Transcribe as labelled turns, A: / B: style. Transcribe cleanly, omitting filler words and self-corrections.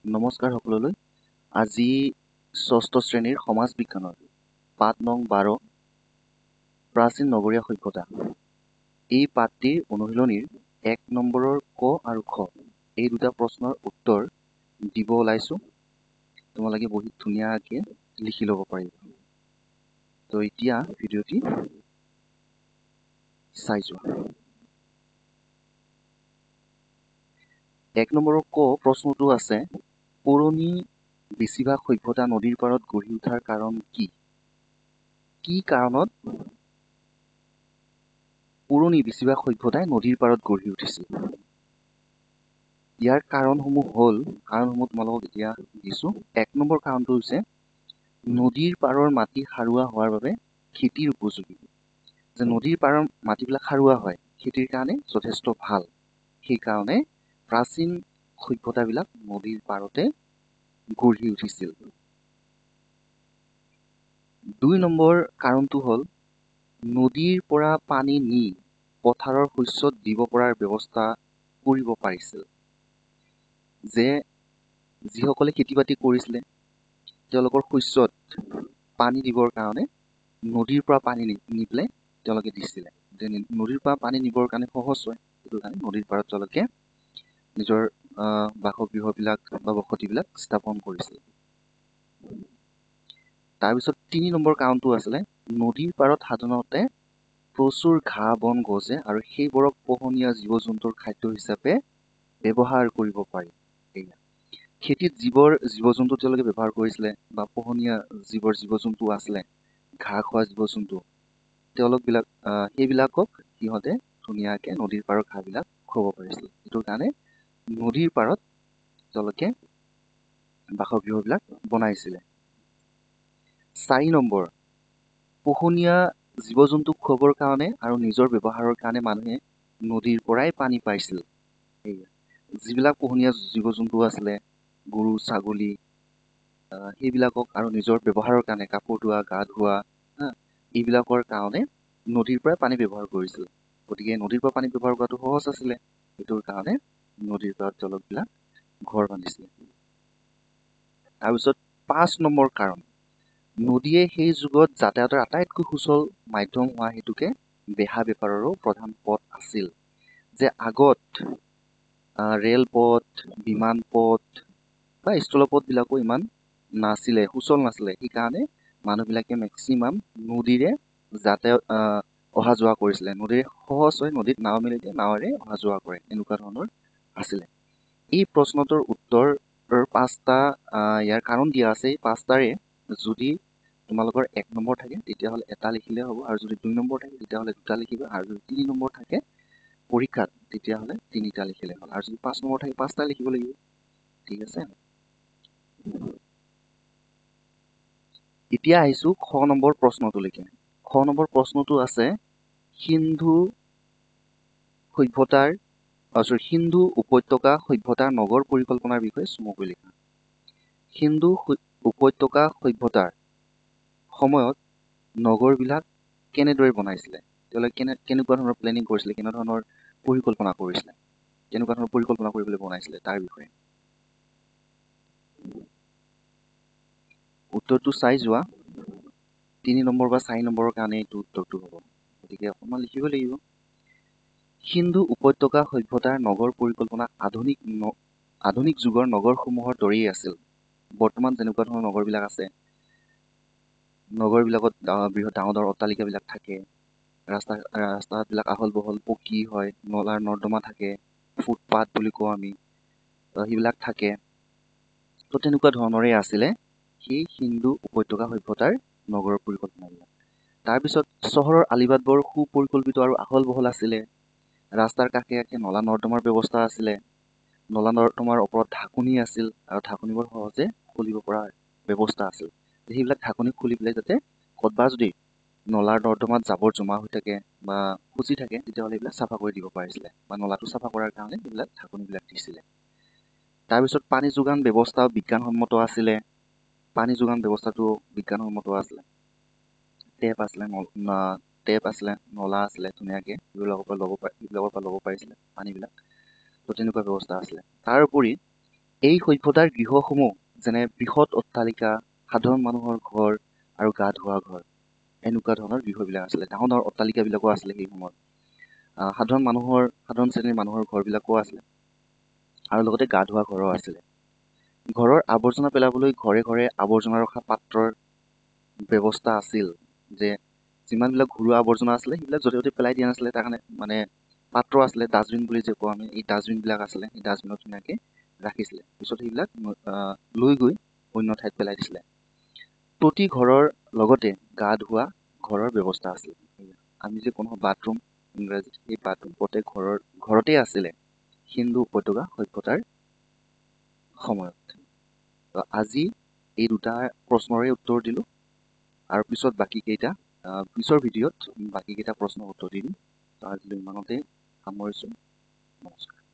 A: নমস্কাৰ সকলোলৈ। আজি ৬ষ্ঠ শ্ৰেণীৰ সমাজ বিজ্ঞানৰ পাঠ নং ১২ প্ৰাচীন নগৰীয়া সভ্যতা। এই পাঠটিৰ অনুশীলনীৰ ১ নম্বৰৰ ক আৰু খ এই দুটা প্ৰশ্নৰ উত্তৰ দিব ওলাইছোঁ। তোমালোকে বহি ধুনীয়াকৈ লিখি ল'ব পাৰিবা। তো এতিয়া ভিডিঅ'টি চাই যোৱা। ১ নম্বৰৰ ক প্ৰশ্নটো আছে, পুৰণি বেছিভাগ সভ্যতা নদীৰ পাৰত গঢ়ি উঠাৰ কাৰণ কি? কি কাৰণত পুৰণি বেছিভাগ সভ্যতাই নদীৰ পাৰত গঢ়ি উঠিছিল? ইয়াৰ কাৰণসমূহ তোমালোকক এতিয়া দিছোঁ। ১ নম্বৰ কাৰণটো হৈছে নদীৰ পাৰৰ মাটি সাৰুৱা হোৱাৰ বাবে খেতিৰ উপযোগী। যে নদীৰ পাৰৰ মাটিবিলাক সাৰুৱা হয়, খেতিৰ কাৰণে যথেষ্ট ভাল। সেইকাৰণে প্ৰাচীন সভ্যতাবিলাক নদীৰ পাৰতে গঢ়ি উঠিছিল। ২ নম্বৰ কাৰণটো হ'ল নদীৰ পৰা পানী নি পথাৰৰ শস্যত দিব পৰাৰ ব্যৱস্থা কৰিব পাৰিছিল। যে যিসকলে খেতি বাতি কৰিছিলে তেওঁলোকৰ শস্যত পানী দিবৰ কাৰণে নদীৰ পৰা পানী নি পেলাই তেওঁলোকে দিছিলে। যে নদীৰ পৰা পানী নিবৰ কাৰণে সহজ হয়, সেইটো কাৰণে নদীৰ পাৰত তেওঁলোকে নিজৰ বাসগৃহবিলাক বা বসতিবিলাক স্থাপন কৰিছিল। তাৰপিছত ৩ নম্বৰ কাৰণটো আছিলে নদীৰ পাৰত সাধাৰণতে প্ৰচুৰ ঘাঁহ বন গজে আৰু সেইবোৰক পোহনীয়া জীৱ জন্তুৰ খাদ্য হিচাপে ব্যৱহাৰ কৰিব পাৰি। খেতিত যিবোৰ জীৱ জন্তু তেওঁলোকে ব্যৱহাৰ কৰিছিলে বা পোহনীয়া যিবোৰ জীৱ জন্তু আছিলে, ঘাঁহ খোৱা জীৱ জন্তু, সেইবিলাকক সিহঁতে ধুনীয়াকৈ নদীৰ পাৰৰ ঘাঁহবিলাক খুৱাব পাৰিছিল। সেইটো কাৰণে নদীৰ পাৰত তেওঁলোকে বাসগৃহবিলাক বনাইছিলে। ৪ নম্বৰ, পোহনীয়া জীৱ জন্তুক খুৱাবৰ কাৰণে আৰু নিজৰ ব্যৱহাৰৰ কাৰণে মানুহে নদীৰ পৰাই পানী পাইছিল। যিবিলাক পোহনীয়া জীৱ জন্তু আছিলে, গৰু ছাগলী, সেইবিলাকক আৰু নিজৰ ব্যৱহাৰৰ কাৰণে কাপোৰ ধোৱা, গা ধোৱা, এইবিলাকৰ কাৰণে নদীৰ পৰাই পানী ব্যৱহাৰ কৰিছিল। গতিকে নদীৰ পৰা পানী ব্যৱহাৰ কৰাটো সহজ আছিলে, সেইটোৰ কাৰণে নদীৰ পাৰত তেওঁলোকবিলাক ঘৰ বান্ধিছিলে। তাৰপিছত ৫ নম্বৰ কাৰণ, নদীয়ে সেই যুগত যাতায়াতৰ আটাইতকৈ সুচল মাধ্যম হোৱা হেতুকে বেহা বেপাৰৰো প্ৰধান পথ আছিল। যে আগত ৰেলপথ, বিমান পথ বা স্থলপথবিলাকো ইমান নাছিলে, সুচল নাছিলে। সেইকাৰণে মানুহবিলাকে মেক্সিমাম নদীৰে যাতায়াত অহা যোৱা কৰিছিলে। নদীৰে সহজ হয়, নদীত নাও মেলি দিয়ে, নাৱেৰে অহা যোৱা কৰে, এনেকুৱা ধৰণৰ আছিলে। এই প্ৰশ্নটোৰ উত্তৰ ৫টা ইয়াৰ কাৰণ দিয়া আছে। এই ৫টাৰে যদি তোমালোকৰ ১ নম্বৰ থাকে তেতিয়াহ'লে এটা লিখিলে হ'ব, আৰু যদি ২ নম্বৰ থাকে তেতিয়াহ'লে 2টা লিখিবা, আৰু যদি ৩ নম্বৰ থাকে পৰীক্ষাত তেতিয়াহ'লে 3টা লিখিলে হ'ল, আৰু যদি 5 নম্বৰ থাকে 5টা লিখিব লাগিব। ঠিক আছে। এতিয়া আহিছোঁ খ নম্বৰ প্ৰশ্নটোলৈকে। খ নম্বৰ প্ৰশ্নটো আছে সিন্ধু উপত্যকা সভ্যতাৰ নগৰ পৰিকল্পনাৰ বিষয়ে চমুকৈ লিখা। সিন্ধু উপত্যকা সভ্যতাৰ সময়ত নগৰবিলাক কেনেদৰে বনাইছিলে, তেওঁলোকে কেনেকুৱা ধৰণৰ প্লেনিং কৰিছিলে, কেনেকুৱা ধৰণৰ পৰিকল্পনা কৰিছিলে, কেনেকুৱা ধৰণৰ পৰিকল্পনা কৰিবলৈ বনাইছিলে তাৰ বিষয়ে। উত্তৰটো চাই যোৱা। ৩ নম্বৰ বা ৪ নম্বৰৰ কাৰণে এইটো উত্তৰটো হ'ব, গতিকে অকণমান লিখিব লাগিব। সিন্ধু উপত্যকা সভ্যতাৰ নগৰ পৰিকল্পনা আধুনিক যুগৰ নগৰসমূহৰ দৰেই আছিল। বৰ্তমান যেনেকুৱা ধৰণৰ নগৰবিলাক আছে, নগৰবিলাকত বৃহৎ ডাঙৰ অট্টালিকাবিলাক থাকে, ৰাস্তাবিলাক আহল বহল পকী হয়, নলাৰ নৰ্দমা থাকে, ফুটপাথ বুলি কওঁ আমি, সেইবিলাক থাকে। তো তেনেকুৱা ধৰণৰে আছিলে সেই সিন্ধু উপত্যকা সভ্যতাৰ নগৰৰ পৰিকল্পনাবিলাক। তাৰপিছত চহৰৰ আলিবাটবোৰ সুপৰিকল্পিত আৰু আহল বহল আছিলে। ৰাস্তাৰ কাষে কাষে নলা নৰ্দমাৰ ব্যৱস্থা আছিলে। নলা নৰ্দমাৰ ওপৰত ঢাকনি আছিল, আৰু ঢাকনিবোৰ সহজে খুলিব পৰা ব্যৱস্থা আছিল। সেইবিলাক ঢাকনি খুলি পেলাই যাতে ক'ৰবাত যদি নলাৰ নৰ্দমাত জাবৰ জমা হৈ থাকে বা ফচি থাকে, তেতিয়াহ'লে এইবিলাক চাফা কৰি দিব পাৰিছিলে, বা নলাটো চাফা কৰাৰ কাৰণে এইবিলাক ঢাকনিবিলাক দিছিলে। তাৰপিছত পানী যোগান ব্যৱস্থাও বিজ্ঞানসন্মত আছিলে। পানী যোগান ব্যৱস্থাটো বিজ্ঞানসন্মত আছিলে। টেপ আছিলে, নলা আছিলে, ধুনীয়াকৈ সেইবিলাকৰ পৰা ল'ব পাৰিছিলে পানীবিলাক। তো তেনেকুৱা ব্যৱস্থা আছিলে। তাৰোপৰি এই সভ্যতাৰ গৃহসমূহ যেনে বৃহৎ অট্টালিকা, সাধাৰণ মানুহৰ ঘৰ আৰু গা ধোৱা ঘৰ, এনেকুৱা ধৰণৰ গৃহবিলাক আছিলে। ডাঙৰ ডাঙৰ অট্টালিকাবিলাকো আছিলে সেই সময়ত। সাধাৰণ শ্ৰেণীৰ মানুহৰ ঘৰবিলাকো আছিলে আৰু লগতে গা ধোৱা ঘৰো আছিলে। ঘৰৰ আৱৰ্জনা পেলাবলৈ ঘৰে ঘৰে আৱৰ্জনা ৰখা পাত্ৰৰ ব্যৱস্থা আছিল, যে যিমানবিলাক ঘৰুৱা আৱৰ্জনা আছিলে সেইবিলাক য'তে ত'তে পেলাই দিয়া নাছিলে। তাৰ কাৰণে মানে পাত্ৰ আছিলে, ডাষ্টবিন বুলি যে কওঁ আমি, এই ডাষ্টবিনবিলাক আছিলে। সেই ডাষ্টবিনত ধুনীয়াকৈ ৰাখিছিলে। পিছত সেইবিলাক লৈ গৈ অন্য ঠাইত পেলাই দিছিলে। প্ৰতি ঘৰৰ লগতে গা ধোৱা ঘৰৰ ব্যৱস্থা আছিল। আমি যে কোনো বাথৰুম ইংৰাজীত, সেই বাথৰুম প্ৰত্যেক ঘৰতে আছিলে সিন্ধু উপত্যকা সভ্যতাৰ সময়ত। আজি এই দুটা প্ৰশ্নৰে উত্তৰ দিলোঁ, আৰু পিছত পিছৰ ভিডিঅ'ত বাকীকেইটা প্ৰশ্নৰ উত্তৰ দিম। আজিলৈ ইমানতে সামৰিছোঁ। নমস্কাৰ।